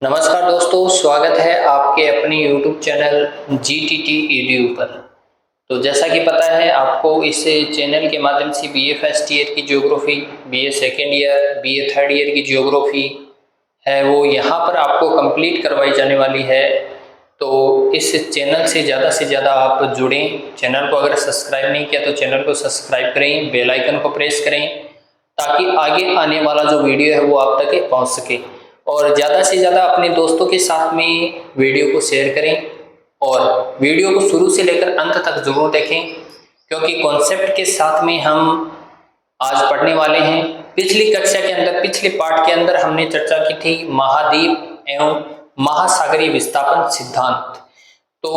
नमस्कार दोस्तों, स्वागत है आपके अपने YouTube चैनल GTT EDU पर। तो जैसा कि पता है आपको, इस चैनल के माध्यम से BA फर्स्ट ईयर की geography, BA second year, BA third year की ज्योग्राफी है वो यहाँ पर आपको कंप्लीट करवाई जाने वाली है। तो इस चैनल से ज़्यादा आप जुड़ें। चैनल को अगर सब्सक्राइब नहीं किया तो चैनल को सब्सक्राइब करें, बेल आइकन को प्रेस करें ताकि आगे आने वाला जो वीडियो है वो आप तक पहुँच सके। और ज़्यादा से ज़्यादा अपने दोस्तों के साथ में वीडियो को शेयर करें और वीडियो को शुरू से लेकर अंत तक जरूर देखें, क्योंकि कॉन्सेप्ट के साथ में हम आज पढ़ने वाले हैं। पिछली कक्षा के अंदर, पिछले पार्ट के अंदर हमने चर्चा की थी महाद्वीप एवं महासागरीय विस्थापन सिद्धांत। तो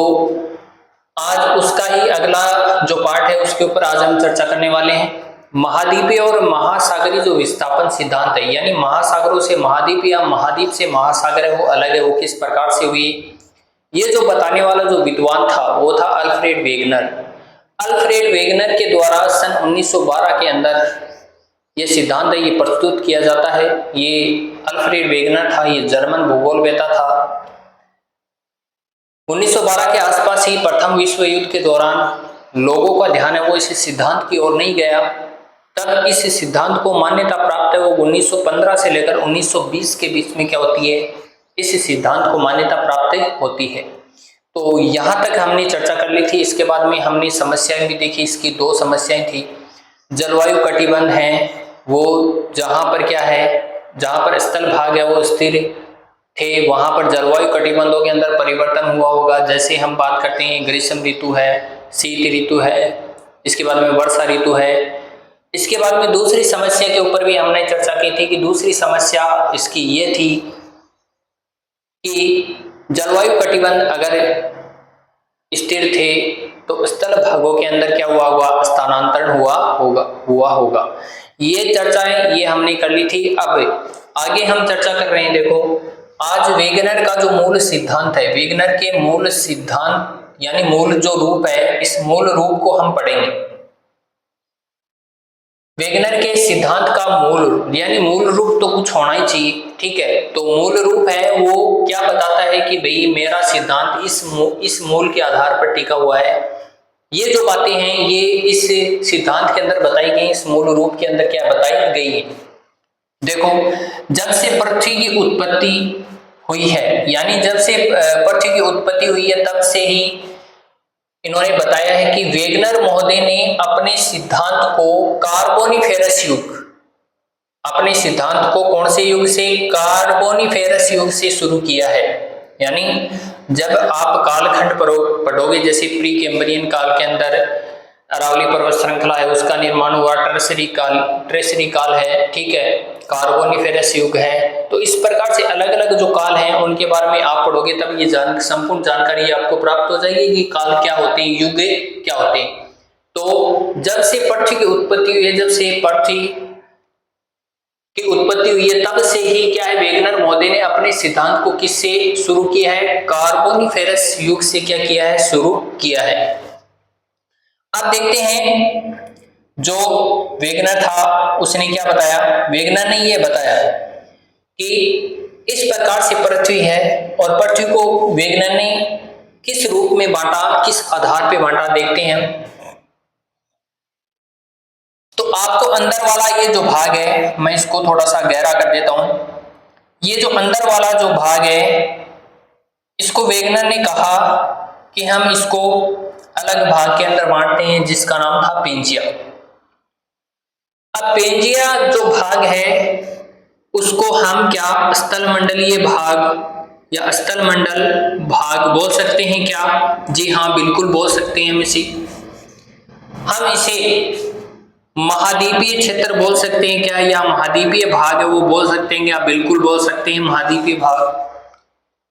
आज उसका ही अगला जो पार्ट है उसके ऊपर आज हम चर्चा करने वाले हैं। महाद्वीपीय और महासागरीय जो विस्थापन सिद्धांत है, यानी महासागरों से महाद्वीप या महाद्वीप से महासागर है वो अलग है, वो किस प्रकार से हुई, ये जो बताने वाला जो विद्वान था वो था अल्फ्रेड वेगनर। अल्फ्रेड वेगनर के द्वारा सन 1912 के अंदर ये सिद्धांत ये प्रस्तुत किया जाता है। ये अल्फ्रेड वेगनर था, ये जर्मन भूगोलवेत्ता था। 1912 के आसपास ही प्रथम विश्व युद्ध के दौरान लोगों का ध्यान है वो इस सिद्धांत की ओर नहीं गया। तब इस सिद्धांत को मान्यता प्राप्त है वो 1915 से लेकर 1920 के बीच में क्या होती है, इस सिद्धांत को मान्यता प्राप्त होती है। तो यहाँ तक हमने चर्चा कर ली थी। इसके बाद में हमने समस्याएं भी देखी। इसकी दो समस्याएं थी। जलवायु कटिबंध है वो जहाँ पर क्या है, जहाँ पर स्थल भाग है वो स्थिर थे, वहां पर जलवायु कटिबंधों के अंदर परिवर्तन हुआ होगा। जैसे हम बात करते हैं ग्रीष्म ऋतु है, शीत ऋतु है, इसके बाद में वर्षा ऋतु है। इसके बाद में दूसरी समस्या के ऊपर भी हमने चर्चा की थी कि दूसरी समस्या इसकी ये थी कि जलवायु कटिबंध अगर स्थिर थे तो स्थल भागों के अंदर क्या हुआ होगा, स्थानांतरण हुआ होगा। ये चर्चाएं ये हमने कर ली थी। अब आगे हम चर्चा कर रहे हैं। देखो, आज वेगनर का जो मूल सिद्धांत है, वेगनर के मूल सिद्धांत यानी मूल जो रूप है, इस मूल रूप को हम पढ़ेंगे। वेगनर के सिद्धांत का मूल यानी मूल रूप तो कुछ होना ही चाहिए, ठीक है। तो मूल रूप है वो क्या बताता है कि भाई मेरा सिद्धांत इस मूल के आधार पर टिका हुआ है। ये जो बातें हैं ये इस सिद्धांत के अंदर बताई गई, इस मूल रूप के अंदर क्या बताई गई है। देखो, जब से पृथ्वी की उत्पत्ति हुई है, यानी जब से पृथ्वी की उत्पत्ति हुई है तब से ही इन्होंने बताया है कि वेगनर महोदय ने अपने सिद्धांत को कार्बोनिफेरस युग, अपने सिद्धांत को कौन से युग से, कार्बोनिफेरस युग से शुरू किया है। यानी जब आप कालखंड पढ़ोगे, जैसे प्री कैम्ब्रियन काल के अंदर अरावली पर्वत श्रृंखला है उसका निर्माण हुआ, ट्रेसरी काल है, ठीक है, कार्बोनिफेरस युग है। तो इस प्रकार से अलग अलग जो काल हैं उनके बारे में आप पढ़ोगे तब ये संपूर्ण जानकारी आपको प्राप्त हो जाएगी कि काल क्या होते हैं, युग क्या होते हैं। तो जब से पृथ्वी की उत्पत्ति हुई है, जब से पृथ्वी की उत्पत्ति हुई है तब से ही क्या है, वेगनर महोदय ने अपने सिद्धांत को किससे शुरू किया है, कार्बोनिफेरस युग से क्या किया है, शुरू किया है। अब देखते हैं जो वेगनर था उसने क्या बताया। वेगनर ने ये बताया कि इस प्रकार से पृथ्वी है और पृथ्वी को वेगनर ने किस रूप में बांटा, किस आधार पे बांटा, देखते हैं। तो आपको अंदर वाला ये जो भाग है, मैं इसको थोड़ा सा गहरा कर देता हूं। ये जो अंदर वाला जो भाग है इसको वेगनर ने कहा कि हम इसको अलग भाग के अंदर बांटते हैं जिसका नाम था पेंजिया। अब पेंजिया जो भाग है उसको हम क्या, स्थलमंडलीय भाग या स्थलमंडल भाग बोल सकते हैं क्या? जी हाँ, बिल्कुल बोल सकते हैं। हम इसे महाद्वीपीय क्षेत्र बोल सकते हैं क्या, या महाद्वीपीय भाग है वो बोल सकते हैं क्या? बिल्कुल बोल सकते हैं, महाद्वीपीय भाग।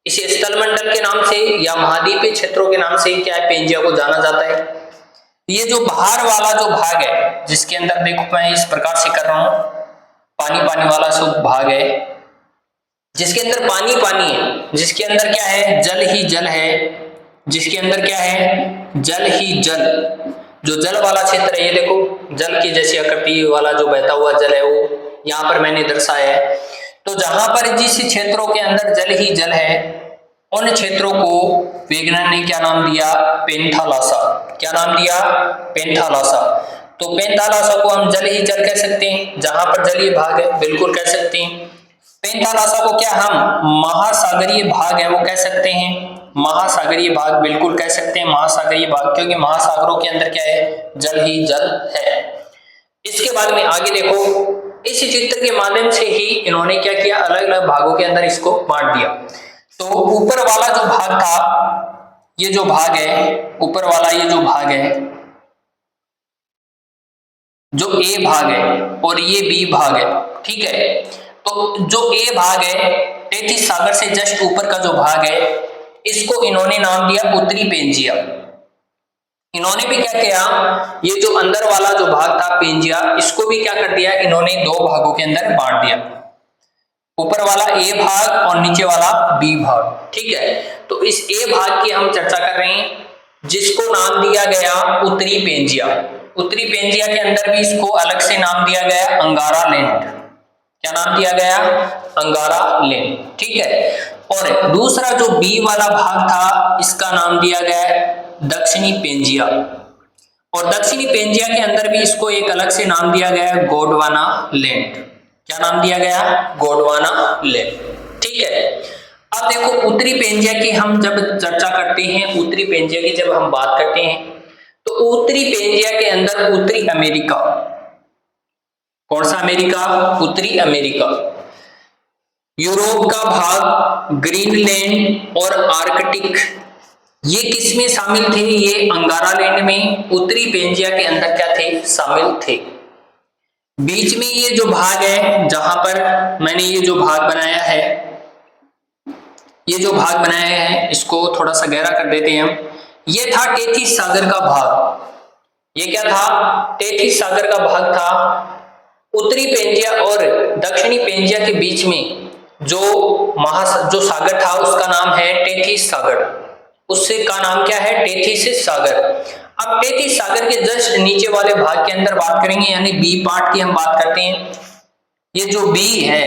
इसे स्थलमंडल के नाम से या महाद्वीपीय क्षेत्रों के नाम से क्या है, पेंजिया को जाना जाता है। ये जो बाहर वाला जो भाग है जिसके अंदर देखो मैं इस प्रकार से कर रहा हूं, पानी पानी वाला सब भाग है जिसके अंदर पानी पानी है, जिसके अंदर क्या है, जल ही जल है, जिसके अंदर क्या है, जल ही जल। जो जल वाला क्षेत्र है, ये देखो जल की जैसी आकृति वाला जो बहता हुआ जल है वो यहाँ पर मैंने दर्शाया है। तो जहां पर जिस क्षेत्रों के अंदर जल ही जल है उन क्षेत्रों को वेगनर ने क्या नाम दिया? पेंथालासा। क्या नाम दिया? पेंथालासा। तो पेंथालासा को हम जल ही जल कह सकते हैं, जहां पर जलीय भाग है, बिल्कुल कह सकते हैं। पेंथालासा को क्या हम महासागरीय भाग है वो कह सकते हैं? महासागरीय भाग बिल्कुल कह सकते हैं, महासागरीय भाग, क्योंकि महासागरों के अंदर क्या है? जल ही जल है। इसके बाद में आगे देखो, इस चित्र के माध्यम से ही इन्होंने क्या किया? अलग अलग भागों के अंदर इसको बांट दिया। तो ऊपर वाला जो भाग था, ये जो भाग है, ऊपर वाला ये जो भाग है, जो ए भाग है और ये बी भाग है, ठीक है। तो जो ए भाग है, टेथिस सागर से जस्ट ऊपर का जो भाग है, इसको इन्होंने नाम दिया उत्तरी पेंजिया। इन्होंने भी क्या किया? ये जो अंदर वाला जो भाग था पेंजिया, इसको भी क्या कर दिया? इन्होंने दो भागों के अंदर बांट दिया, ऊपर वाला ए भाग और नीचे वाला बी भाग, ठीक है। तो इस ए भाग की हम चर्चा कर रहे हैं, जिसको नाम दिया गया उत्तरी पेंजिया। उत्तरी पेंजिया के अंदर भी इसको अलग से नाम दिया गया अंगारा लैंड। क्या नाम दिया गया? अंगारा लैंड, ठीक है। और दूसरा जो बी वाला भाग था, इसका नाम दिया गया दक्षिणी पेंजिया। और दक्षिणी पेंजिया के अंदर भी इसको एक अलग से नाम दिया गया गोंडवाना लैंड। क्या नाम दिया गया? गोंडवाना लैंड, ठीक है। अब देखो, उत्तरी पेंजिया की हम जब चर्चा करते हैं, उत्तरी पेंजिया की जब हम बात करते हैं, तो उत्तरी पेंजिया के अंदर उत्तरी अमेरिका, कौन सा अमेरिका? उत्तरी अमेरिका, यूरोप का भाग, ग्रीनलैंड और आर्कटिक, ये किस में शामिल थे? ये अंगारा लैंड में, उत्तरी पेंजिया के अंदर क्या थे? शामिल थे। बीच में ये जो भाग है, जहां पर मैंने ये जो भाग बनाया है, ये जो भाग बनाया है, इसको थोड़ा सा गहरा कर देते हैं हम। ये था टेथिस सागर का भाग। ये क्या था? टेथिस सागर का भाग था। उत्तरी पेंजिया और दक्षिणी पेंजिया के बीच में जो सागर था, उसका नाम है टेथिस सागर। उससे का नाम क्या है? टेथिस सागर। अब टेथिस सागर के जस्ट नीचे वाले भाग के अंदर बात करेंगे, यानी बी पार्ट की हम बात करते हैं। ये जो बी है,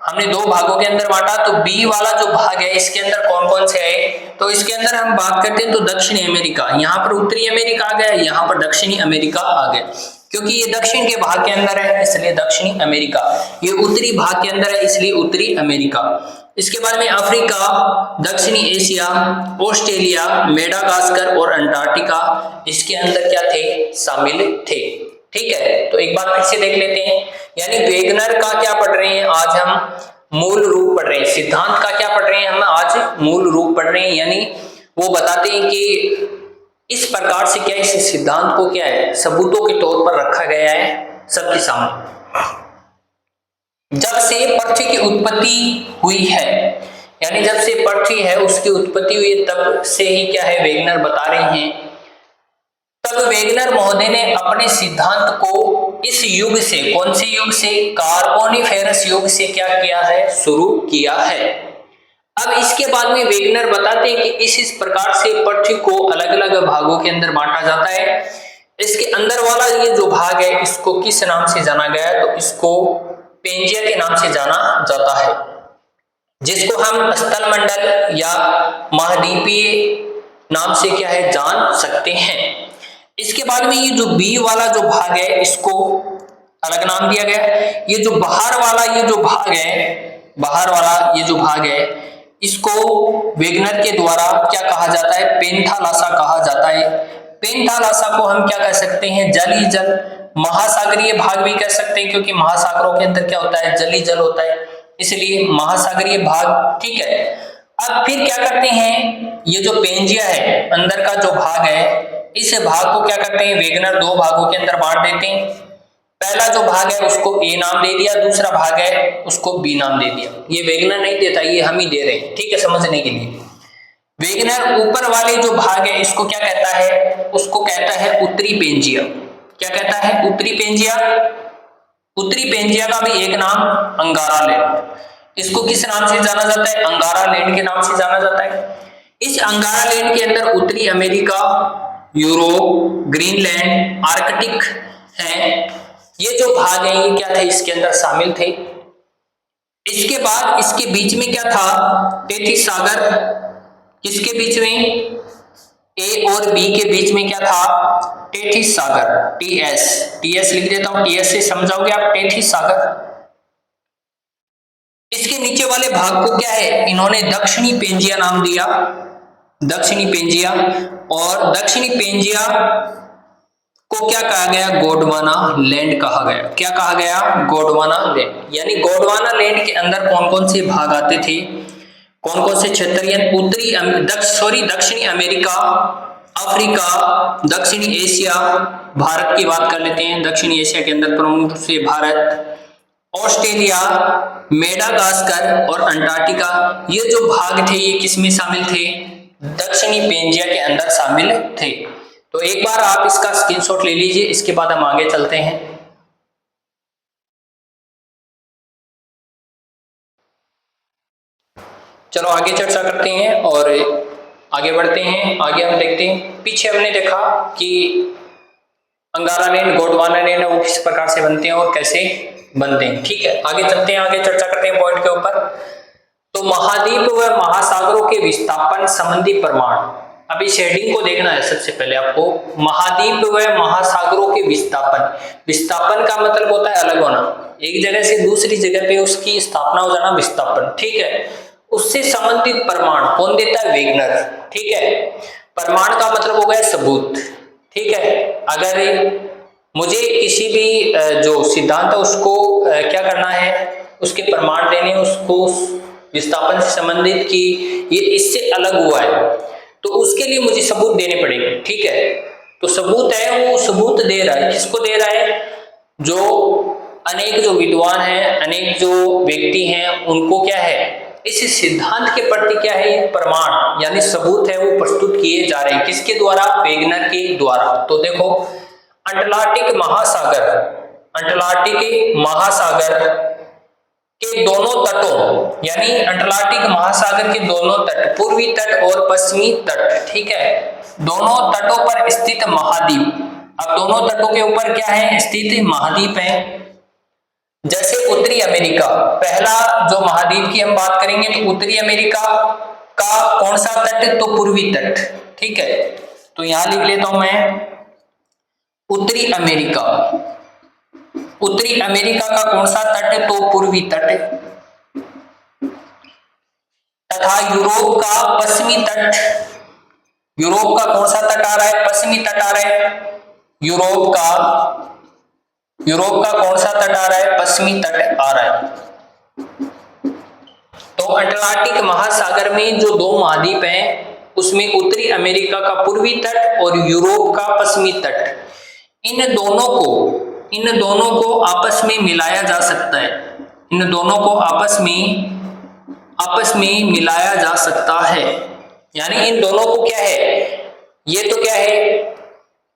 हमने दो भागों के अंदर बांटा, तो बी वाला जो भाग है, इसके अंदर कौन कौन से है? तो इसके अंदर हम बात करते हैं तो दक्षिणी अमेरिका, यहाँ पर उत्तरी अमेरिका आ गया, यहाँ पर दक्षिणी अमेरिका आ गया, क्योंकि ये दक्षिण के भाग के अंदर है इसलिए दक्षिणी अमेरिका, ये उत्तरी भाग के अंदर है इसलिए उत्तरी अमेरिका। इसके बाद में अफ्रीका, दक्षिणी एशिया, ऑस्ट्रेलिया, मेडागास्कर और अंटार्कटिका इसके अंदर क्या थे? शामिल थे, ठीक है। तो एक बार फिर से देख लेते हैं, यानी वेगनर का क्या पढ़ रहे हैं आज हम? मूल रूप पढ़ रहे हैं। सिद्धांत का क्या पढ़ रहे हैं हम आज? मूल रूप पढ़ रहे हैं, यानी वो बताते हैं कि इस प्रकार से क्या इस सिद्धांत को क्या है? सबूतों के तौर पर रखा गया है सबके सामने। जब से पृथ्वी की उत्पत्ति हुई है, यानी जब से पृथ्वी है उसकी उत्पत्ति हुई, तब से ही क्या है? वेगनर बता रहे हैं। तब वेगनर महोदय ने अपने सिद्धांत को इस युग से, कौन से युग से? कार्बोनिफेरस युग से क्या किया है? शुरू किया है। अब इसके बाद में वेगनर बताते हैं कि इस प्रकार से पृथ्वी को अलग अलग भागों के अंदर बांटा जाता है। इसके अंदर वाला ये जो भाग है, इसको किस नाम से जाना गया है? तो इसको पेंजिया के नाम से जाना जाता है, जिसको हम स्थलमंडल या महाद्वीपीय नाम से क्या है? जान सकते हैं। इसके बाद में ये जो बी वाला जो भाग है, इसको अलग नाम दिया गया। ये जो बाहर वाला ये जो भाग है, बाहर वाला ये जो भाग है, इसको वेगनर के द्वारा क्या कहा जाता है? पेंथालासा कहा जाता है। पेंथालासा को हम क्या कह सकते हैं? जल ही जल। महासागरीय भाग भी कह सकते हैं, क्योंकि महासागरों के अंदर क्या होता है? जल ही जल होता है, इसलिए महासागरीय भाग, ठीक है। अब फिर क्या करते हैं? ये जो पेंजिया है, अंदर का जो भाग है, इस भाग को क्या करते हैं? वेगनर दो भागों के अंदर बांट देते हैं। पहला जो भाग है उसको ए नाम दे दिया, दूसरा भाग है उसको बी नाम दे दिया। ये वेगनर नहीं देता, ये हम ही दे रहे हैं, ठीक है, समझने के लिए। वेगनर ऊपर वाले जो भाग है इसको क्या कहता है? उसको कहता है उत्तरी पेंजिया। क्या कहता है? उत्तरी पेंजिया। उत्तरी पेंजिया का भी एक नाम अंगारा लैंड। इसको किस नाम से जाना जाता है? अंगारा लैंड के नाम से जाना जाता है। इस अंगारा लैंड के अंदर उत्तरी अमेरिका, यूरोप, ग्रीनलैंड, आर्कटिक हैं, ये जो भाग है ये क्या थे? इसके अंदर शामिल थे। इसके बाद इसके बीच में क्या था, टेथिस सागर। किसके बीच में, ए और बी के बीच में क्या था, टेथिस सागर। टीएस, टीएस लिख देता हूं, टीएस से समझाओगे आप, टेथिस सागर। इसके नीचे वाले भाग को क्या है, इन्होंने दक्षिणी पेंजिया नाम दिया, दक्षिणी पेंजिया। और दक्षिणी पेंजिया को क्या कहा गया, गोंडवाना लैंड कहा गया। क्या कहा गया, गोंडवाना लैंड। यानी गोंडवाना लैंड के अंदर कौन कौन से भाग आते थे, कौन कौन से क्षेत्र, यानी दक्षिणी अमेरिका, अफ्रीका, दक्षिणी एशिया, भारत की बात कर लेते हैं, दक्षिणी एशिया के अंदर प्रमुख रूप से भारत, ऑस्ट्रेलिया, मेडागास्कर और अंटार्कटिका। ये जो भाग थे ये किसमें शामिल थे, दक्षिणी पेंजिया के अंदर शामिल थे। तो एक बार आप इसका स्क्रीनशॉट ले लीजिए, इसके बाद हम आगे चलते हैं। चलो आगे चर्चा करते हैं और आगे बढ़ते हैं। आगे हम देखते हैं, पीछे हमने देखा कि अंगारा लैंड, गोंडवाना लैंड वो किस प्रकार से बनते हैं और कैसे बनते हैं। ठीक है, आगे चलते हैं, आगे चर्चा करते हैं पॉइंट के ऊपर। तो महाद्वीप व महासागरों के विस्थापन संबंधी प्रमाण। अभी शेडिंग को देखना है सबसे पहले आपको। महाद्वीप व महासागरों के विस्थापन, विस्थापन का मतलब होता है अलग होना, एक जगह से दूसरी जगह पे उसकी स्थापना हो जाना, विस्थापन। ठीक है, उससे संबंधित प्रमाण कौन देता है, वेगनर। ठीक है, प्रमाण का मतलब हो गया सबूत। ठीक है, अगर मुझे किसी भी जो सिद्धांत है उसको क्या करना है, उसके प्रमाण देने, उसको विस्थापन से संबंधित कि ये इससे अलग हुआ है, तो उसके लिए मुझे सबूत देने पड़ेंगे। ठीक है, तो सबूत है, वो सबूत दे रहा है, किसको दे रहा है, जो अनेक जो विद्वान हैं, अनेक जो व्यक्ति हैं, उनको क्या है, इस सिद्धांत के प्रति क्या है, प्रमाण यानी सबूत है, वो प्रस्तुत किए जा रहे हैं। किसके द्वारा, वेगनर के द्वारा। तो देखो, अटलांटिक महासागर, अटलांटिक महासागर के दोनों तटों, यानी अटलांटिक महासागर के दोनों तट, पूर्वी तट और पश्चिमी तट, ठीक है, दोनों तटों पर स्थित महाद्वीप। अब दोनों तटों के ऊपर क्या है, स्थित महाद्वीप है। जैसे उत्तरी अमेरिका, पहला जो महाद्वीप की हम बात करेंगे तो उत्तरी अमेरिका का कौन सा तट, तो पूर्वी तट। ठीक है, तो यहां लिख लेता हूं मैं उत्तरी अमेरिका। उत्तरी अमेरिका का कौन सा तट, तो पूर्वी तट। तथा यूरोप का पश्चिमी तट, यूरोप का कौन सा तट आ रहा है, पश्चिमी तट आ रहा है। यूरोप का कौन सा तट आ रहा है, पश्चिमी तट आ रहा है। तो अटलांटिक महासागर में जो दो महाद्वीप हैं, उसमें उत्तरी अमेरिका का पूर्वी तट और यूरोप का पश्चिमी तट, इन दोनों को आपस में मिलाया जा सकता है। इन दोनों को आपस में मिलाया जा सकता है। यानी इन दोनों को क्या है, ये तो क्या है,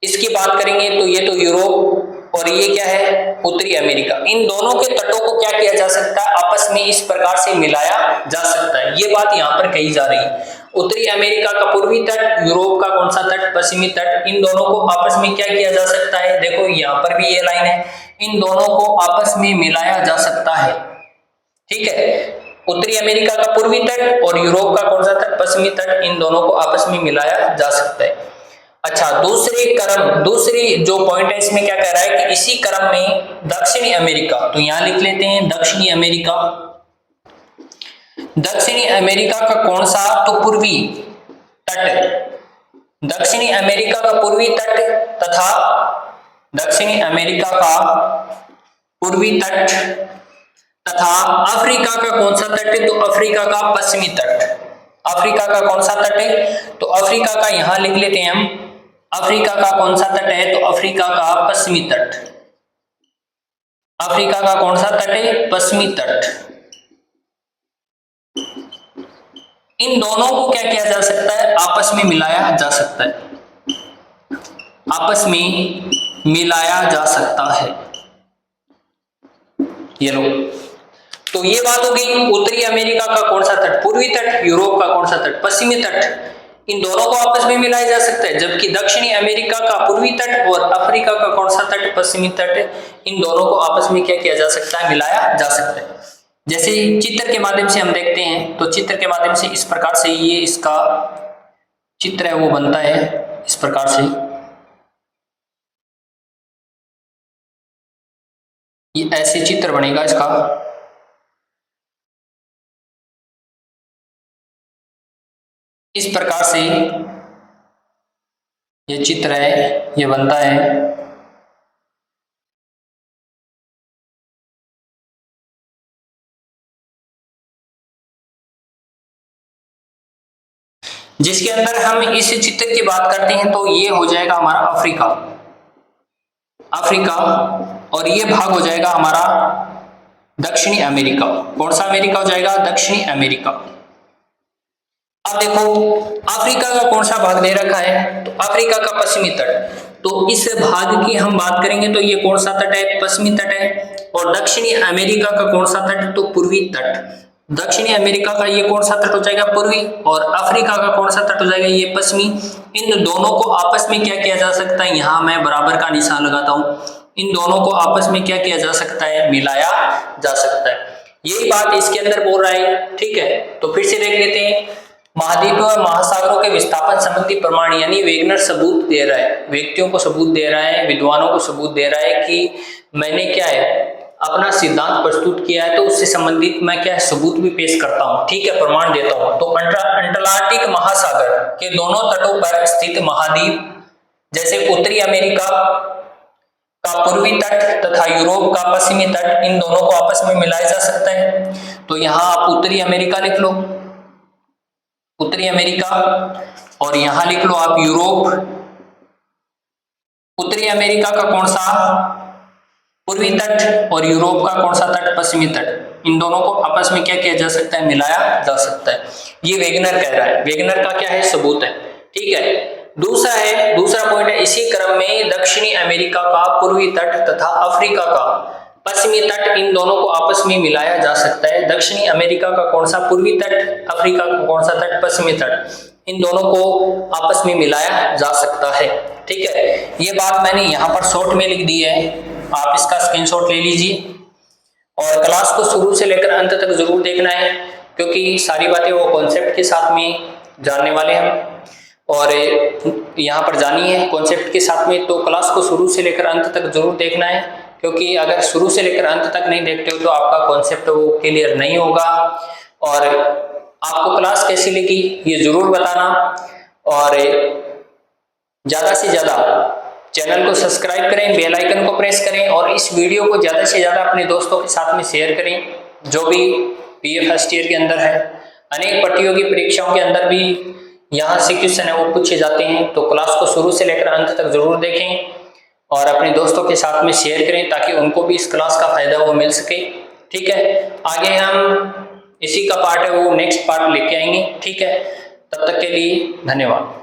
इसकी बात करेंगे तो ये तो यूरोप और ये क्या है, उत्तरी अमेरिका। इन दोनों के तटों को क्या किया जा सकता है, आपस में इस प्रकार से मिलाया जा सकता है। ये बात यहाँ पर कही जा रही है। उत्तरी अमेरिका का पूर्वी तट, यूरोप का कौन सा तट, पश्चिमी तट, इन दोनों को आपस में क्या किया जा सकता है। देखो यहाँ पर भी ये लाइन है, इन दोनों को आपस में मिलाया जा सकता है। ठीक है, उत्तरी अमेरिका का पूर्वी तट और यूरोप का कौन सा तट, पश्चिमी तट, इन दोनों को आपस में मिलाया जा सकता है। अच्छा, दूसरी जो पॉइंट है इसमें क्या कह रहा है कि इसी क्रम में दक्षिणी अमेरिका, तो यहां लिख लेते हैं दक्षिणी अमेरिका। दक्षिणी अमेरिका का कौन सा, तो पूर्वी तट, दक्षिणी अमेरिका का पूर्वी तट तथा दक्षिणी अमेरिका का पूर्वी तट तथा अफ्रीका का कौन सा तट है, तो अफ्रीका का पश्चिमी तट। अफ्रीका का कौन सा तट है, तो अफ्रीका का यहां लिख लेते हैं हम, अफ्रीका का कौन सा तट है, तो अफ्रीका का पश्चिमी तट। अफ्रीका का कौन सा तट है, पश्चिमी तट। इन दोनों को क्या किया जा सकता है, आपस में मिलाया जा सकता है, आपस में मिलाया जा सकता है। ये लो, तो ये बात हो गई उत्तरी अमेरिका का कौन सा तट, पूर्वी तट, यूरोप का कौन सा तट, पश्चिमी तट, इन दोनों को आपस में मिलाया जा सकता है। जबकि दक्षिणी अमेरिका का पूर्वी तट और अफ्रीका का कौन सा तट, पश्चिमी तट, इन दोनों को आपस में क्या किया जा सकता है, मिलाया जा सकता है। जैसे चित्र के माध्यम से हम देखते हैं तो चित्र के माध्यम से इस प्रकार से ये इसका चित्र है वो बनता है इस प्रकार से। ये ऐसे चित्र बनेगा इसका। इस प्रकार से ये चित्र है ये बनता है। जिसके अंदर हम इस चित्र की बात करते हैं तो ये हो जाएगा हमारा अफ्रीका, अफ्रीका, और ये भाग हो जाएगा हमारा दक्षिणी अमेरिका। कौन सा अमेरिका हो जाएगा? दक्षिणी अमेरिका। अब देखो अफ्रीका का कौन सा भाग दे रखा है, तो अफ्रीका का पश्चिमी तट। तो इस भाग की हम बात करेंगे तो ये कौन सा तट है? पश्चिमी तट है। और दक्षिणी अमेरिका का कौन सा तट? तो पूर्वी तट। दक्षिणी अमेरिका का ये कौन सा तट हो जाएगा? पूर्वी। और अफ्रीका का कौन सा तट हो जाएगा? ये पश्चिमी। इन दोनों को आपस में क्या किया जा सकता है? यहाँ मैं बराबर का निशान लगाता हूँ। इन दोनों को आपस में क्या किया जा सकता है? मिलाया जा सकता है। यही बात इसके अंदर बोल रहा है, ठीक है। तो फिर से देख लेते हैं। महाद्वीप और महासागरों के विस्थापन संबंधी प्रमाण, यानी वेगनर सबूत दे रहा है, व्यक्तियों को सबूत दे रहा है, विद्वानों को सबूत दे रहा है कि मैंने क्या है अपना सिद्धांत प्रस्तुत किया है, तो उससे संबंधित मैं क्या है सबूत भी पेश करता हूँ, ठीक है, प्रमाण देता हूँ। तो अंटार्कटिक महासागर के दोनों तटों पर स्थित महाद्वीप जैसे उत्तरी अमेरिका का पूर्वी तट तथा यूरोप का पश्चिमी तट, इन दोनों को आपस में मिलाया जा सकता है। तो यहाँ आप उत्तरी अमेरिका लिख लो, उत्तरी अमेरिका, और यहां लिख लो आप यूरोप। उत्तरी अमेरिका का कौन सा? पूर्वी तट, और यूरोप का कौन सा तट? पश्चिमी तट। इन दोनों को आपस में क्या किया जा सकता है? मिलाया जा सकता है। ये वेगनर कह रहा है, वेगनर का क्या है? सबूत है, ठीक है। दूसरा पॉइंट है, इसी क्रम में दक्षिणी अमेरिका का पूर्वी तट तथा अफ्रीका का पश्चिमी तट, इन दोनों को आपस में मिलाया जा सकता है। दक्षिणी अमेरिका का कौन सा? पूर्वी तट, अफ्रीका का कौन सा तट? पश्चिमी तट, इन दोनों को आपस में मिलाया जा सकता है, ठीक है। ये बात मैंने यहाँ पर शॉर्ट में लिख दी है, आप इसका स्क्रीनशॉट ले लीजिए और क्लास को शुरू से लेकर अंत तक जरूर देखना है, क्योंकि सारी बातें वो कॉन्सेप्ट के साथ में जानने वाले हैं और यहाँ पर जानी है कॉन्सेप्ट के साथ में। तो क्लास को शुरू से लेकर अंत तक जरूर देखना है, क्योंकि अगर शुरू से लेकर अंत तक नहीं देखते हो तो आपका कॉन्सेप्ट वो क्लियर नहीं होगा। और आपको क्लास कैसी लगी ये जरूर बताना, और ज़्यादा से ज़्यादा चैनल को सब्सक्राइब करें, बेल आइकन को प्रेस करें, और इस वीडियो को ज़्यादा से ज़्यादा अपने दोस्तों के साथ में शेयर करें जो भी बीए फर्स्ट ईयर के अंदर है। अनेक प्रतियोगी परीक्षाओं के अंदर भी यहाँ से क्वेश्चन है वो पूछे जाते हैं, तो क्लास को शुरू से लेकर अंत तक जरूर देखें और अपने दोस्तों के साथ में शेयर करें ताकि उनको भी इस क्लास का फायदा वो मिल सके, ठीक है। आगे हम इसी का पार्ट है वो नेक्स्ट पार्ट लेके आएंगे, ठीक है। तब तक के लिए धन्यवाद।